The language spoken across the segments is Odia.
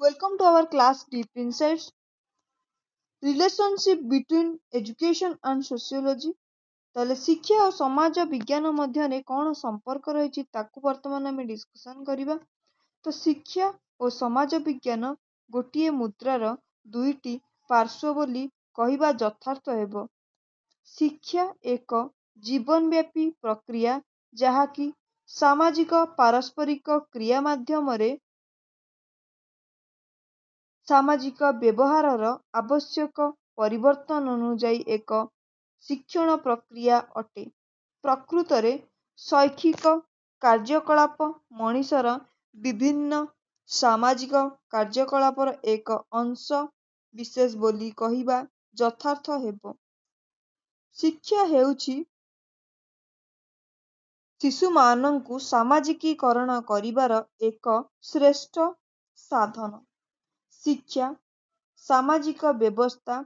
Welcome to our class Deep Insights. Relationship between education and sociology. ତାହେଲେ ଶିକ୍ଷା ଓ ସମାଜ ବିଜ୍ଞାନ ମଧ୍ୟରେ କ'ଣ ସମ୍ପର୍କ ରହିଛି ତାକୁ ବର୍ତ୍ତମାନ ଆମେ ଡିସ୍କସନ୍ କରିବା। ତ ଶିକ୍ଷା ଓ ସମାଜ ବିଜ୍ଞାନ ଗୋଟିଏ ମୁଦ୍ରାର ଦୁଇଟି ପାର୍ଶ୍ୱ ବୋଲି କହିବା ଯଥାର୍ଥ ହେବ। ଶିକ୍ଷା ଏକ ଜୀବନବ୍ୟାପୀ ପ୍ରକ୍ରିୟା ଯାହାକି ସାମାଜିକ ପାରସ୍ପରିକ କ୍ରିୟା ମାଧ୍ୟମରେ ସାମାଜିକ ବ୍ୟବହାରର ଆବଶ୍ୟକ ପରିବର୍ତ୍ତନ ଅନୁଯାୟୀ ଏକ ଶିକ୍ଷଣ ପ୍ରକ୍ରିୟା ଅଟେ। ପ୍ରକୃତରେ ଶୈକ୍ଷିକ କାର୍ଯ୍ୟକଳାପ ମଣିଷର ବିଭିନ୍ନ ସାମାଜିକ କାର୍ଯ୍ୟକଳାପର ଏକ ଅଂଶ ବିଶେଷ ବୋଲି କହିବା ଯଥାର୍ଥ ହେବ। ଶିକ୍ଷା ହେଉଛି ଶିଶୁମାନଙ୍କୁ ସାମାଜିକୀକରଣ କରିବାର ଏକ ଶ୍ରେଷ୍ଠ ସାଧନ। ଶିକ୍ଷା ସାମାଜିକ ବ୍ୟବସ୍ଥା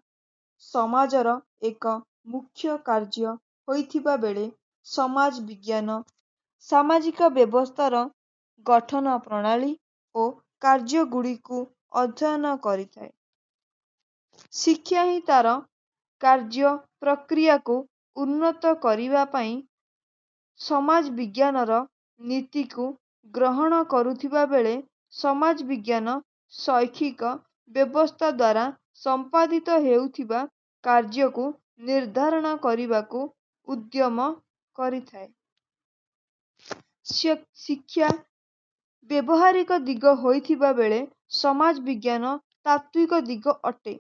ସମାଜର ଏକ ମୁଖ୍ୟ କାର୍ଯ୍ୟ ହୋଇଥିବା ବେଳେ ସମାଜ ବିଜ୍ଞାନ ସାମାଜିକ ବ୍ୟବସ୍ଥାର ଗଠନ ପ୍ରଣାଳୀ ଓ କାର୍ଯ୍ୟଗୁଡ଼ିକୁ ଅଧ୍ୟୟନ କରିଥାଏ। ଶିକ୍ଷା ହିଁ ତା'ର କାର୍ଯ୍ୟ ପ୍ରକ୍ରିୟାକୁ ଉନ୍ନତ କରିବା ପାଇଁ ସମାଜ ବିଜ୍ଞାନର ନୀତିକୁ ଗ୍ରହଣ କରୁଥିବା ବେଳେ ସମାଜ ବିଜ୍ଞାନ ଶୈକ୍ଷିକ ବ୍ୟବସ୍ଥା ଦ୍ୱାରା ସମ୍ପାଦିତ ହେଉଥିବା କାର୍ଯ୍ୟକୁ ନିର୍ଦ୍ଧାରଣ କରିବାକୁ ଉଦ୍ୟମ କରିଥାଏ। ଶିକ୍ଷା ବ୍ୟବହାରିକ ଦିଗ ହୋଇଥିବା ବେଳେ ସମାଜ ବିଜ୍ଞାନ ତାତ୍ତ୍ୱିକ ଦିଗ ଅଟେ।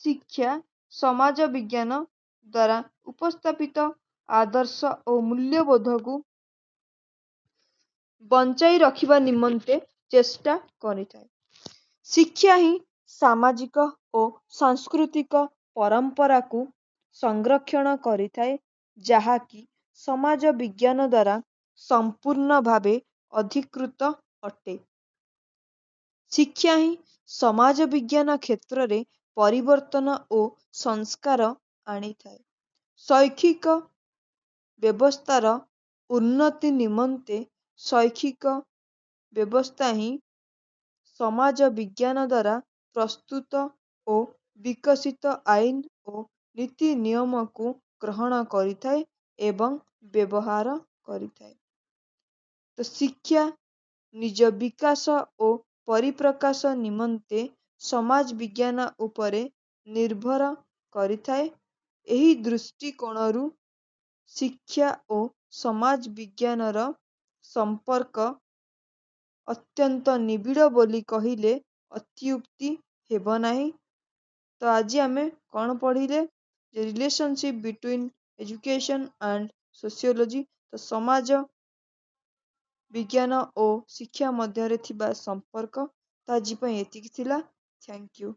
ଶିକ୍ଷା ସମାଜ ବିଜ୍ଞାନ ଦ୍ୱାରା ଉପସ୍ଥାପିତ ଆଦର୍ଶ ଓ ମୂଲ୍ୟବୋଧକୁ ବଞ୍ଚାଇ ରଖିବା ନିମନ୍ତେ ଚେଷ୍ଟା କରିଥାଏ। ଶିକ୍ଷା ହିଁ ସାମାଜିକ ଓ ସାଂସ୍କୃତିକ ପରମ୍ପରାକୁ ସଂରକ୍ଷଣ କରିଥାଏ ଯାହାକି ସମାଜ ବିଜ୍ଞାନ ଦ୍ୱାରା ସମ୍ପୂର୍ଣ୍ଣ ଭାବେ ଅଧିକୃତ ଅଟେ। ଶିକ୍ଷା ହିଁ ସମାଜ ବିଜ୍ଞାନ କ୍ଷେତ୍ରରେ ପରିବର୍ତ୍ତନ ଓ ସଂସ୍କାର ଆଣିଥାଏ। ଶୈକ୍ଷିକ ବ୍ୟବସ୍ଥାର ଉନ୍ନତି ନିମନ୍ତେ ଶୈକ୍ଷିକ ବ୍ୟବସ୍ଥା ହିଁ ସମାଜ ବିଜ୍ଞାନ ଦ୍ୱାରା ପ୍ରସ୍ତୁତ ଓ ବିକଶିତ ଆଇନ ଓ ନୀତି ନିୟମକୁ ଗ୍ରହଣ କରିଥାଏ ଏବଂ ବ୍ୟବହାର କରିଥାଏ। ତ ଶିକ୍ଷା ନିଜ ବିକାଶ ଓ ପରିପ୍ରକାଶ ନିମନ୍ତେ ସମାଜ ବିଜ୍ଞାନ ଉପରେ ନିର୍ଭର କରିଥାଏ। ଏହି ଦୃଷ୍ଟିକୋଣରୁ ଶିକ୍ଷା ଓ ସମାଜ ବିଜ୍ଞାନର ସମ୍ପର୍କ ଅତ୍ୟନ୍ତ ନିବିଡ଼ ବୋଲି କହିଲେ ଅତ୍ୟୁକ୍ତି ହେବ ନାହିଁ। ତ ଆଜି ଆମେ କ'ଣ ପଢ଼ିଲେ? Relationship between education and sociology. ତ ସମାଜ ବିଜ୍ଞାନ ଓ ଶିକ୍ଷା ମଧ୍ୟରେ ଥିବା ସମ୍ପର୍କ। ତ ଆଜି ପାଇଁ ଏତିକି ଥିଲା। Thank you.